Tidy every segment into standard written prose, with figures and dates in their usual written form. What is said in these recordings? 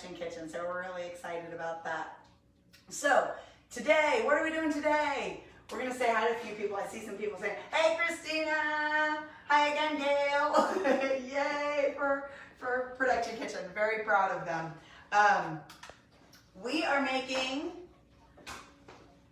kitchen, so we're really excited about that. So today, what are we doing today? We're gonna say hi to a few people. I see some people saying, "Hey, Christina!" Hi again, Gail! Yay for Production Kitchen. Very proud of them. We are making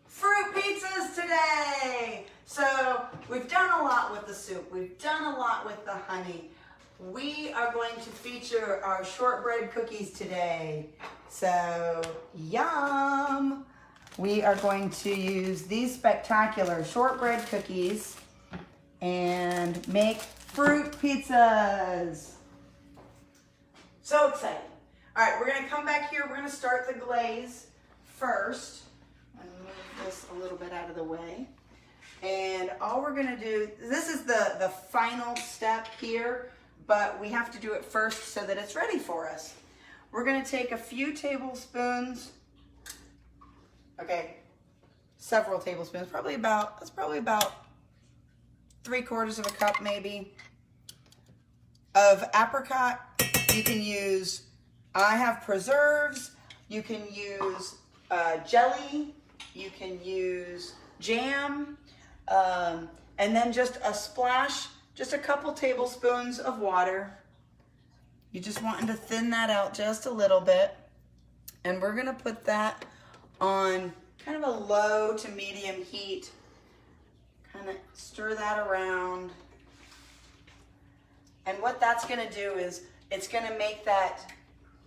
fruit pizzas today. So we've done a lot with the soup. We've done a lot with the honey. We are going to feature our shortbread cookies today. So, yum! We are going to use these spectacular shortbread cookies and make fruit pizzas. So exciting. All right, we're gonna come back here. We're gonna start the glaze first. I'm gonna move this a little bit out of the way. And all we're gonna do, this is the final step here, but we have to do it first so that it's ready for us. We're gonna take a few tablespoons, okay, several tablespoons, that's probably about 3/4 of a cup maybe, of apricot. You can use, I have preserves, you can use jelly, you can use jam, and then just a splash, just a couple tablespoons of water. You just wanting to thin that out just a little bit. And we're gonna put that on kind of a low to medium heat. Kind of stir that around. And what that's gonna do is it's gonna make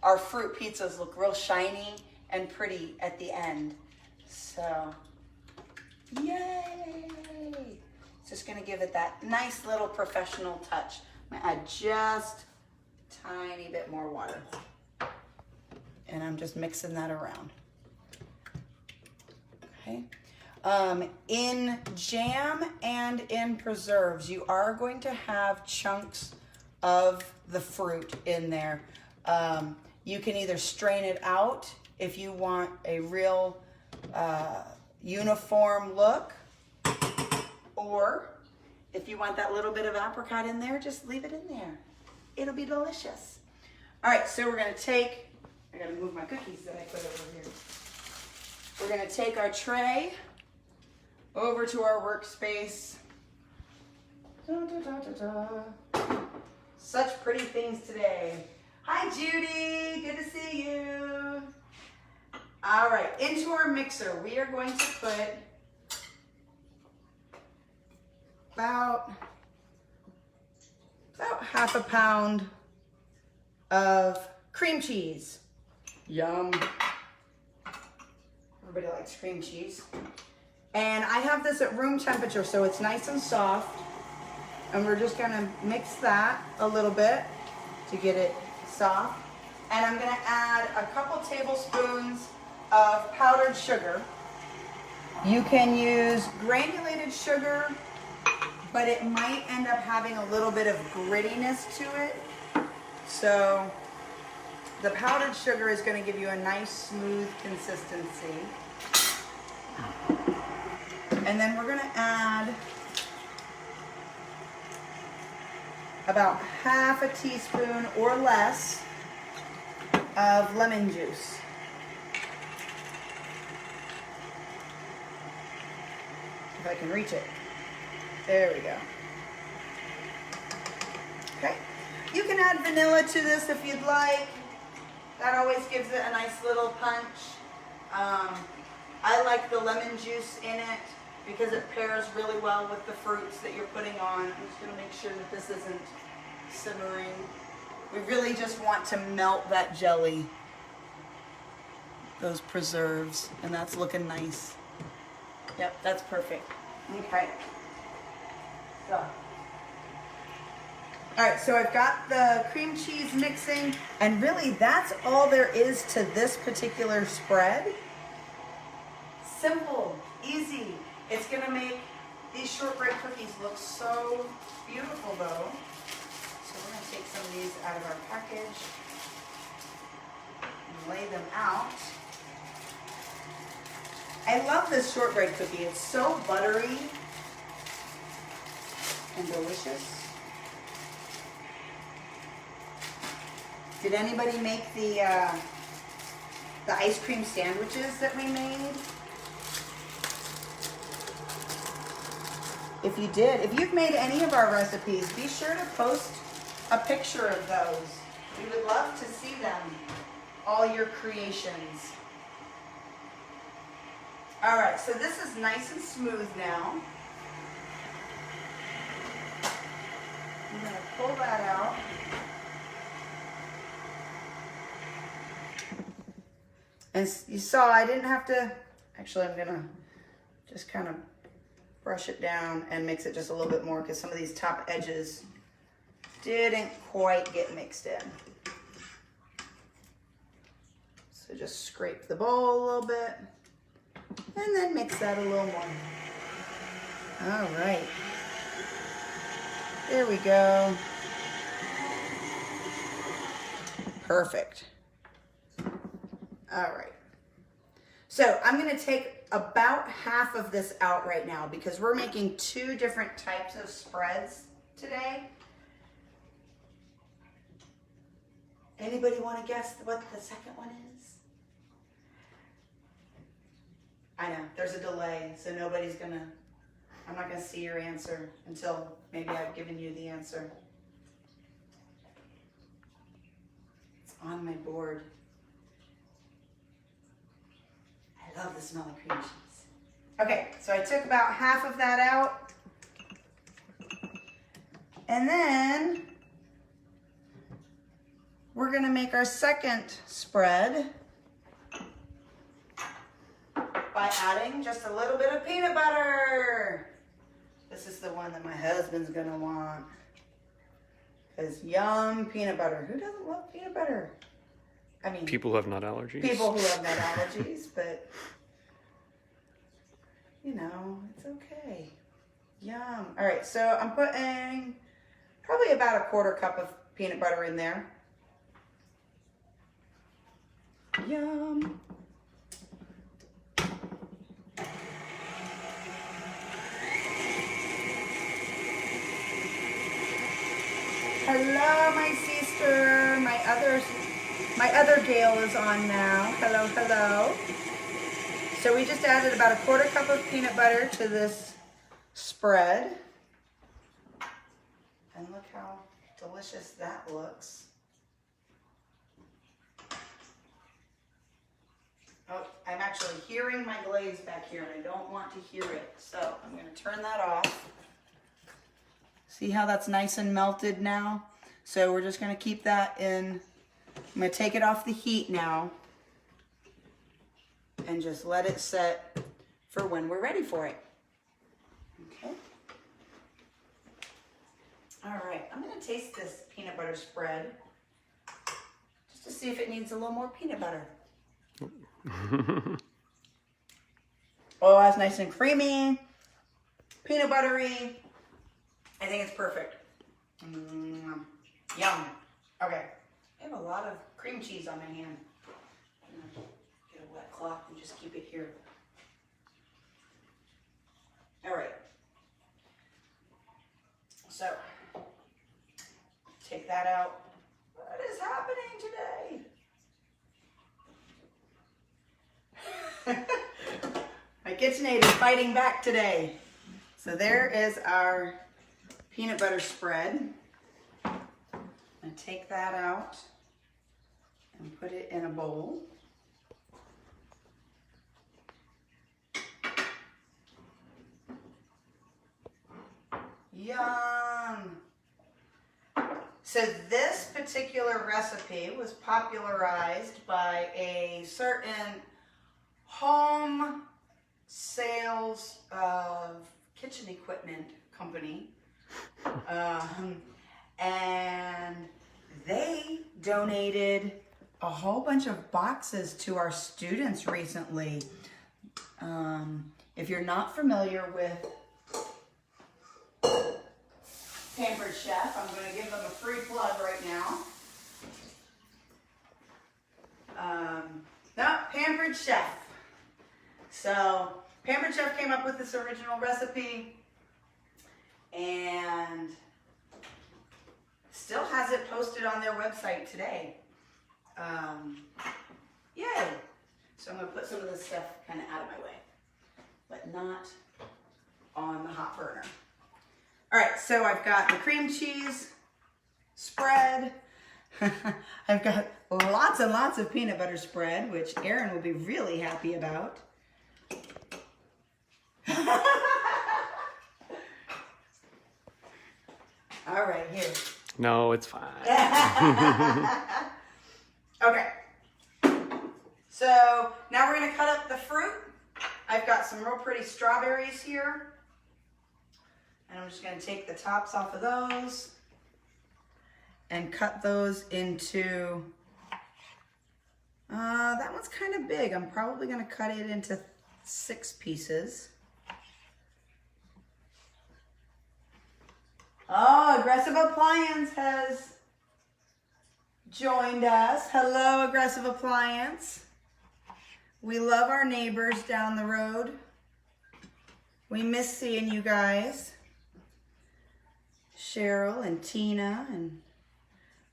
our fruit pizzas look real shiny and pretty at the end. So, yay! It's just gonna give it that nice little professional touch. I'm gonna add just a tiny bit more water. And I'm just mixing that around. Okay. In jam and in preserves, you are going to have chunks of the fruit in there. You can either strain it out if you want a real uniform look, or if you want that little bit of apricot in there, just leave it in there. It'll be delicious. All right, so we're gonna take, I gotta move my cookies that I put over here. We're gonna take our tray over to our workspace. Da, da, da, da, da. Such pretty things today. Hi, Judy, good to see you. All right, into our mixer, we are going to put about 1/2 pound of cream cheese. Yum. Everybody likes cream cheese. And I have this at room temperature, so it's nice and soft. And we're just gonna mix that a little bit to get it soft. And I'm gonna add a couple tablespoons of powdered sugar. You can use granulated sugar, but it might end up having a little bit of grittiness to it. So the powdered sugar is going to give you a nice smooth consistency. And then we're going to add about 1/2 teaspoon or less of lemon juice. If I can reach it. There we go. Okay. You can add vanilla to this if you'd like. That always gives it a nice little punch. I like the lemon juice in it because it pairs really well with the fruits that you're putting on. I'm just going to make sure that this isn't simmering. We really just want to melt that jelly, those preserves, and that's looking nice. Yep, that's perfect. Okay. So, all right, so I've got the cream cheese mixing, and really that's all there is to this particular spread. Simple, easy. It's gonna make these shortbread cookies look so beautiful though. So we're gonna take some of these out of our package and lay them out. I love this shortbread cookie. It's so buttery and delicious. Did anybody make the the ice cream sandwiches that we made. If you did, if you've made any of our recipes, be sure to post a picture of those. We would love to see them, all your creations. All right, so this is nice and smooth now. I'm gonna pull that out. And you saw I didn't have to, actually I'm gonna just kind of brush it down and mix it just a little bit more because some of these top edges didn't quite get mixed in. So just scrape the bowl a little bit and then mix that a little more. All right. There we go. Perfect. All right. So I'm going to take about half of this out right now because we're making two different types of spreads today. Anybody want to guess what the second one is? I know, there's a delay, so nobody's going to, I'm not going to see your answer until maybe I've given you the answer. It's on my board. I love the smell of cream cheese. Okay, so I took about half of that out. And then we're gonna make our second spread by adding just a little bit of peanut butter. This is the one that my husband's gonna want. Because yum peanut butter. Who doesn't love peanut butter? I mean, people who have nut allergies. People who have nut allergies, but you know, it's okay. Yum. All right, so I'm putting probably about a 1/4 cup of peanut butter in there. Yum. Hello, my sister. My other Gail is on now. Hello, hello. So we just added about a 1/4 cup of peanut butter to this spread. And look how delicious that looks. Oh, I'm actually hearing my glaze back here and I don't want to hear it. So I'm going to turn that off. See how that's nice and melted now? So we're just going to keep that in. I'm going to take it off the heat now and just let it set for when we're ready for it. Okay. All right, I'm going to taste this peanut butter spread just to see if it needs a little more peanut butter. Oh, that's nice and creamy, peanut buttery. I think it's perfect. Yum. Okay. I have a lot of cream cheese on my hand. I'm gonna get a wet cloth and just keep it here. All right. So, take that out. What is happening today? My KitchenAid is fighting back today. So there is our peanut butter spread. I'm going to take that out and put it in a bowl. Yum! So this particular recipe was popularized by a certain home sales of kitchen equipment company. And they donated a whole bunch of boxes to our students recently. If you're not familiar with Pampered Chef, I'm going to give them a free plug right now. No, Pampered Chef. So Pampered Chef came up with this original recipe and still has it posted on their website today. Yay! I'm gonna put some of this stuff kind of out of my way, but not on the hot burner. All right, so I've got the cream cheese spread. I've got lots and lots of peanut butter spread, which Aaron will be really happy about. All right, here. No, it's fine. Okay. So now we're going to cut up the fruit. I've got some real pretty strawberries here. And I'm just going to take the tops off of those and cut those into, that one's kind of big. I'm probably going to cut it into 6 pieces. Oh, Aggressive Appliance has joined us. Hello, Aggressive Appliance. We love our neighbors down the road. We miss seeing you guys. Cheryl and Tina and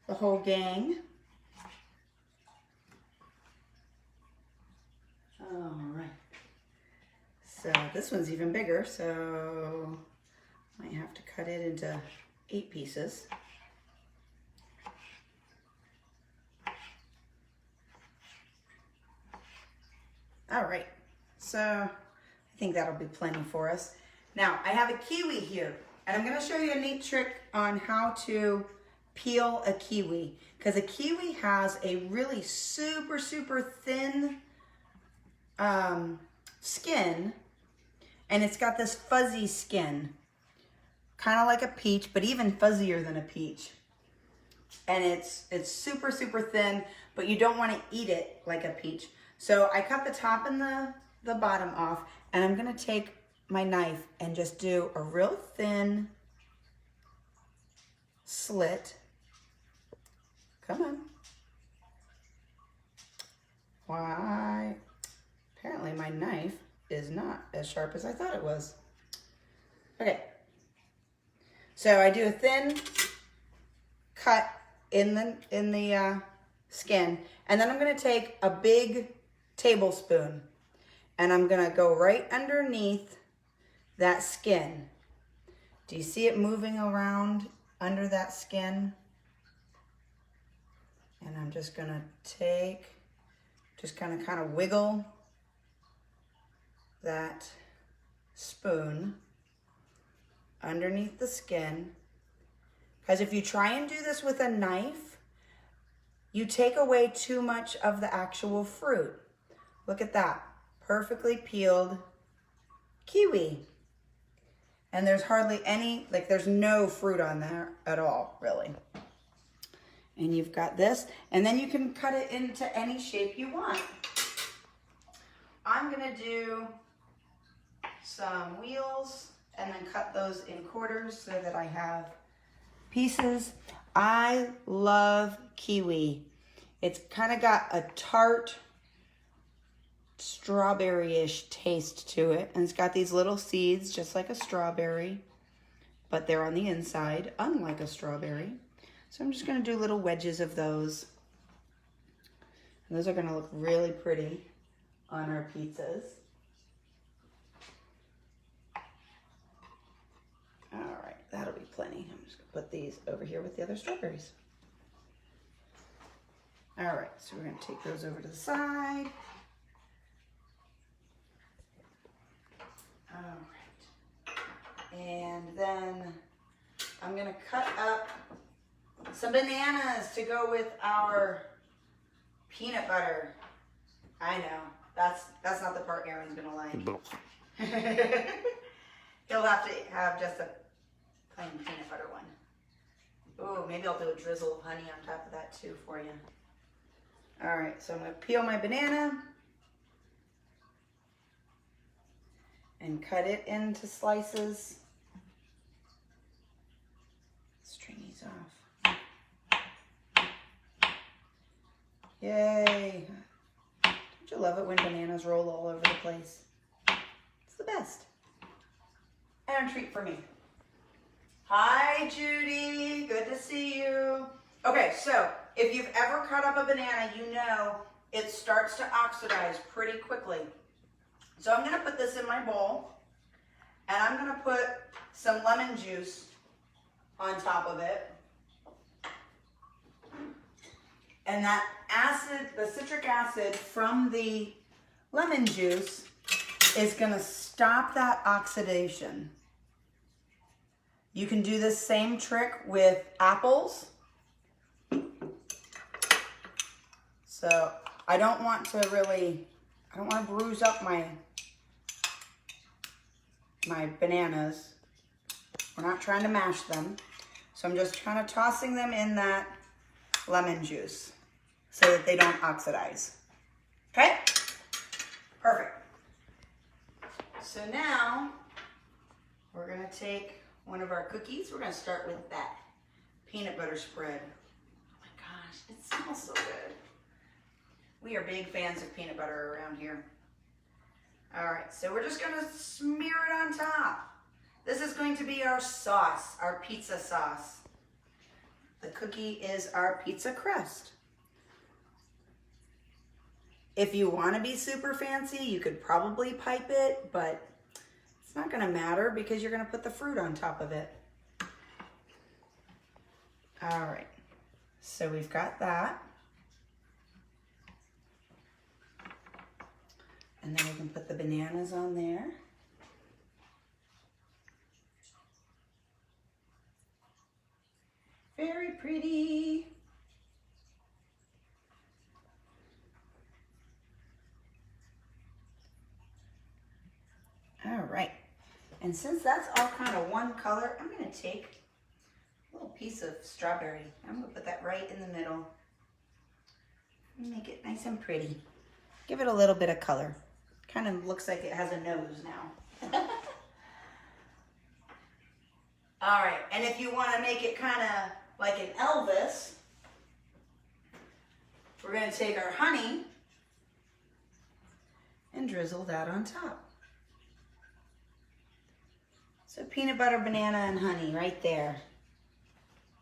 the whole gang. All right. So this one's even bigger, so might have to cut it into 8 pieces. All right, so I think that'll be plenty for us. Now, I have a kiwi here, and I'm gonna show you a neat trick on how to peel a kiwi, because a kiwi has a really super, super thin skin, and it's got this fuzzy skin, kind of like a peach, but even fuzzier than a peach. And it's super, super thin, but you don't want to eat it like a peach. So I cut the top and the bottom off, and I'm gonna take my knife and just do a real thin slit. Come on. Why? Apparently my knife is not as sharp as I thought it was. Okay. So I do a thin cut in the skin, and then I'm gonna take a big tablespoon and I'm gonna go right underneath that skin. Do you see it moving around under that skin? And I'm just gonna take, just kind of wiggle that spoon underneath the skin. Because if you try and do this with a knife, you take away too much of the actual fruit. Look at that, perfectly peeled kiwi. And there's hardly any, like there's no fruit on there at all, really. And you've got this, and then you can cut it into any shape you want. I'm gonna do some wheels and then cut those in quarters so that I have pieces. I love kiwi. It's kind of got a tart, strawberry-ish taste to it, and it's got these little seeds just like a strawberry, but they're on the inside, unlike a strawberry. So I'm just going to do little wedges of those, and those are going to look really pretty on our pizzas. All right, that'll be plenty. I'm just going to put these over here with the other strawberries. All right, so we're going to take those over to the side. All right, and then I'm gonna cut up some bananas to go with our peanut butter. I know, that's not the part Aaron's gonna like. He'll have to have just a plain peanut butter one. Oh, maybe I'll do a drizzle of honey on top of that too for you. All right, so I'm gonna peel my banana and cut it into slices. String these off. Yay. Don't you love it when bananas roll all over the place? It's the best. And a treat for me. Hi, Judy. Good to see you. Okay, so if you've ever cut up a banana, you know it starts to oxidize pretty quickly. So I'm gonna put this in my bowl, and I'm gonna put some lemon juice on top of it. And that acid, the citric acid from the lemon juice is gonna stop that oxidation. You can do this same trick with apples. So I don't want to bruise up my bananas. We're not trying to mash them. So I'm just kind of tossing them in that lemon juice so that they don't oxidize. Okay? Perfect. So now we're gonna take one of our cookies. We're gonna start with that peanut butter spread. Oh my gosh, it smells so good. We are big fans of peanut butter around here. All right, so we're just gonna smear it on top. This is going to be our sauce, our pizza sauce. The cookie is our pizza crust. If you want to be super fancy, you could probably pipe it, but it's not going to matter because you're going to put the fruit on top of it. All right, so we've got that. And then we can put the bananas on there. Very pretty. All right, and since that's all kind of one color, I'm gonna take a little piece of strawberry. I'm gonna put that right in the middle. Make it nice and pretty. Give it a little bit of color. Kind of looks like it has a nose now. All right, and if you wanna make it kind of like an Elvis, we're gonna take our honey and drizzle that on top. So peanut butter, banana, and honey right there.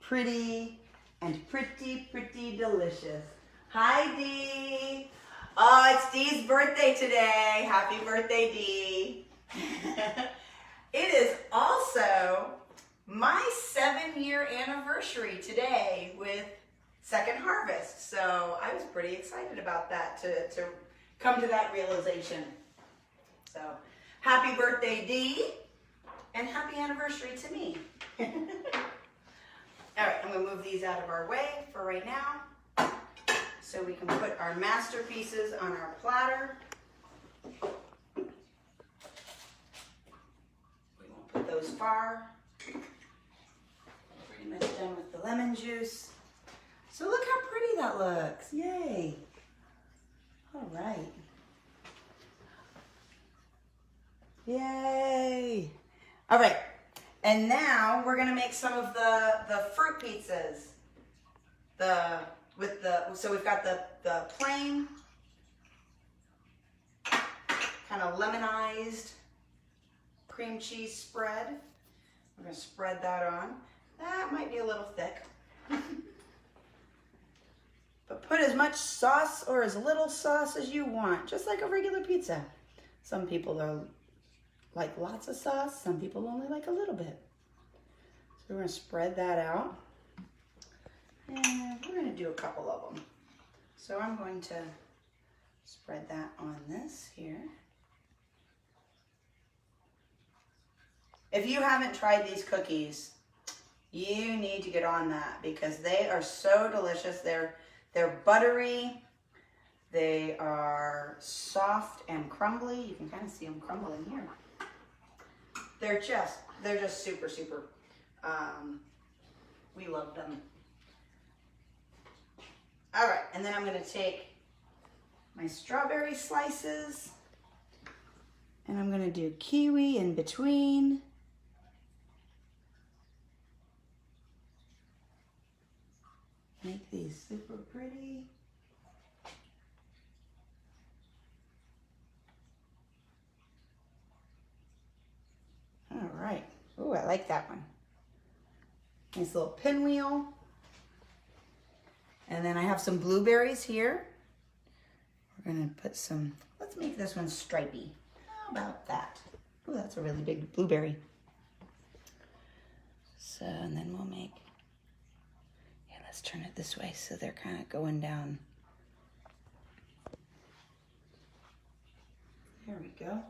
Pretty and pretty, pretty delicious. Hi, Dee. Oh, it's Dee's birthday today. Happy birthday, Dee. It is also my 7-year anniversary today with Second Harvest. So I was pretty excited about that to come to that realization. So happy birthday, Dee. And happy anniversary to me. All right, I'm gonna move these out of our way for right now so we can put our masterpieces on our platter. We won't put those far. Pretty much done with the lemon juice. So look how pretty that looks, yay. All right. Yay. All right, and now we're gonna make some of the fruit pizzas. So we've got the plain, kind of lemonized cream cheese spread. We're gonna spread that on. That might be a little thick. But put as much sauce or as little sauce as you want, just like a regular pizza. Some people like lots of sauce, some people only like a little bit. So we're gonna spread that out. And we're gonna do a couple of them. So I'm going to spread that on this here. If you haven't tried these cookies, you need to get on that because they are so delicious. They're buttery. They are soft and crumbly. You can kind of see them crumbling here. They're just super, super. We love them. All right, and then I'm gonna take my strawberry slices and I'm gonna do kiwi in between. Make these super pretty. All right. Ooh, I like that one. Nice little pinwheel. And then I have some blueberries here. We're gonna put some, let's make this one stripey. How about that? Oh, that's a really big blueberry. So, and then we'll make, yeah, let's turn it this way so they're kind of going down. There we go.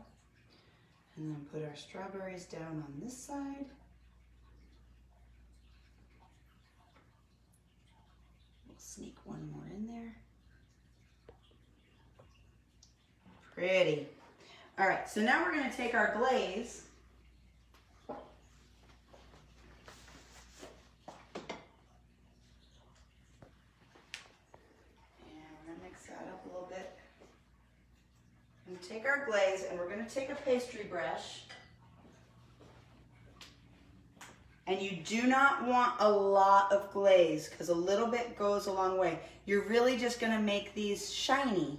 And then put our strawberries down on this side. We'll sneak one more in there. Pretty. All right, so now we're going to take our glaze. Take our glaze and we're going to take a pastry brush, and you do not want a lot of glaze because a little bit goes a long way. You're really just going to make these shiny.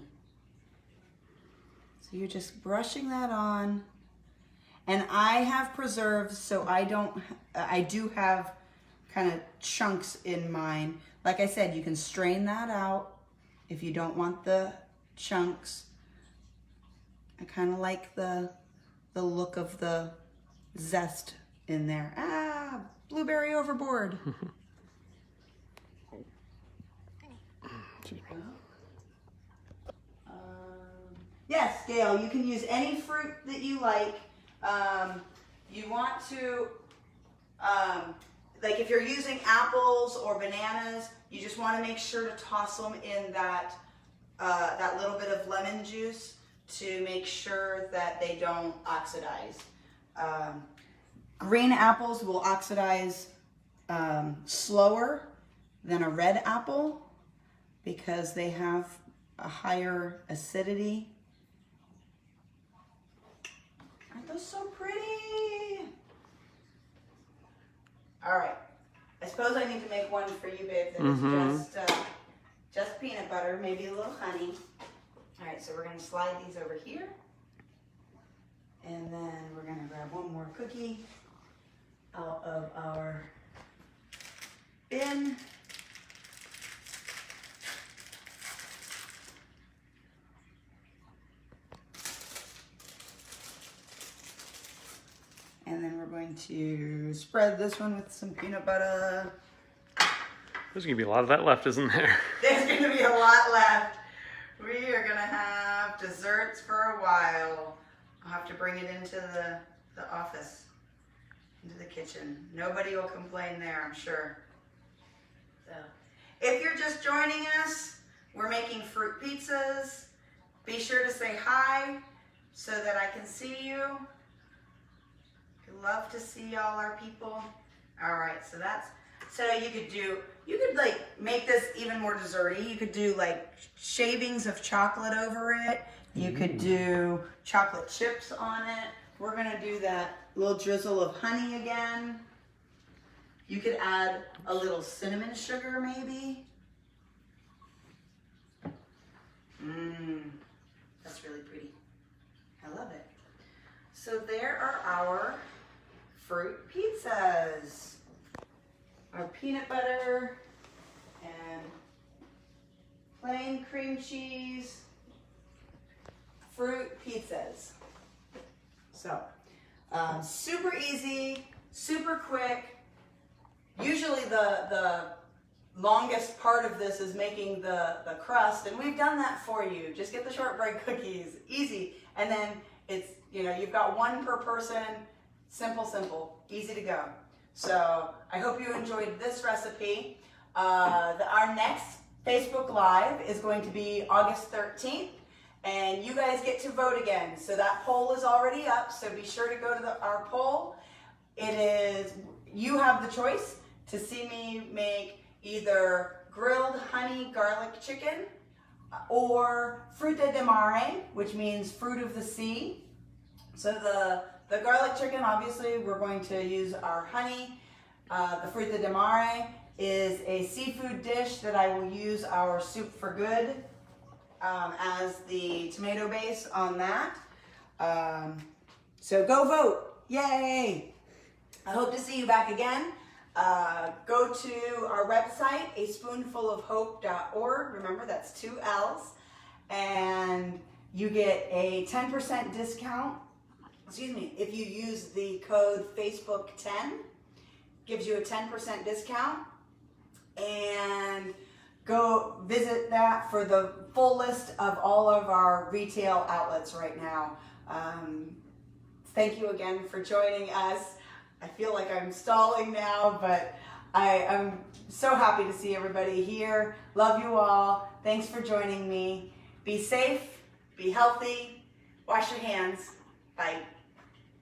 So you're just brushing that on, and I have preserves, so I do have kind of chunks in mine. Like I said, you can strain that out if you don't want the chunks. I kind of like the look of the zest in there. Ah, blueberry overboard. Yes, Gail, you can use any fruit that you like. You want to, like if you're using apples or bananas, you just want to make sure to toss them in that, that little bit of lemon juice to make sure that they don't oxidize. Green apples will oxidize slower than a red apple because they have a higher acidity. Aren't those so pretty? All right, I suppose I need to make one for you, babe, that is just peanut butter, maybe a little honey. All right, so we're going to slide these over here, and then we're going to grab one more cookie out of our bin. And then we're going to spread this one with some peanut butter. There's going to be a lot of that left, isn't there? There's going to be a lot left. We are going to have desserts for a while. I'll have to bring it into the office, into the kitchen. Nobody will complain there, I'm sure. So, if you're just joining us, we're making fruit pizzas. Be sure to say hi so that I can see you. I'd love to see all our people. All right, so that's, so you could like make this even more desserty. You could do like shavings of chocolate over it. You could do chocolate chips on it. We're gonna do that little drizzle of honey again. You could add a little cinnamon sugar maybe. That's really pretty. I love it. So there are our fruit pizzas. Our peanut butter and plain cream cheese fruit pizzas. So, super easy, super quick. Usually the longest part of this is making the crust, and we've done that for you. Just get the shortbread cookies, easy. And then it's, you know, you've got one per person, simple, easy to go. So I hope you enjoyed this recipe. Our next Facebook Live is going to be August 13th, and you guys get to vote again. So that poll is already up, so be sure to go to our poll. It is, you have the choice to see me make either grilled honey garlic chicken or fruta de mare, which means fruit of the sea. So the garlic chicken, obviously, we're going to use our honey. The fruta de mare is a seafood dish that I will use our soup for good as the tomato base on that. So go vote. Yay! I hope to see you back again. Go to our website, aspoonfulofhope.org. Remember, that's 2 L's. and you get a 10% discount. Excuse me, if you use the code Facebook10, gives you a 10% discount. And go visit that for the full list of all of our retail outlets right now. Thank you again for joining us. I feel like I'm stalling now, but I'm so happy to see everybody here. Love you all. Thanks for joining me. Be safe, be healthy, wash your hands. Bye.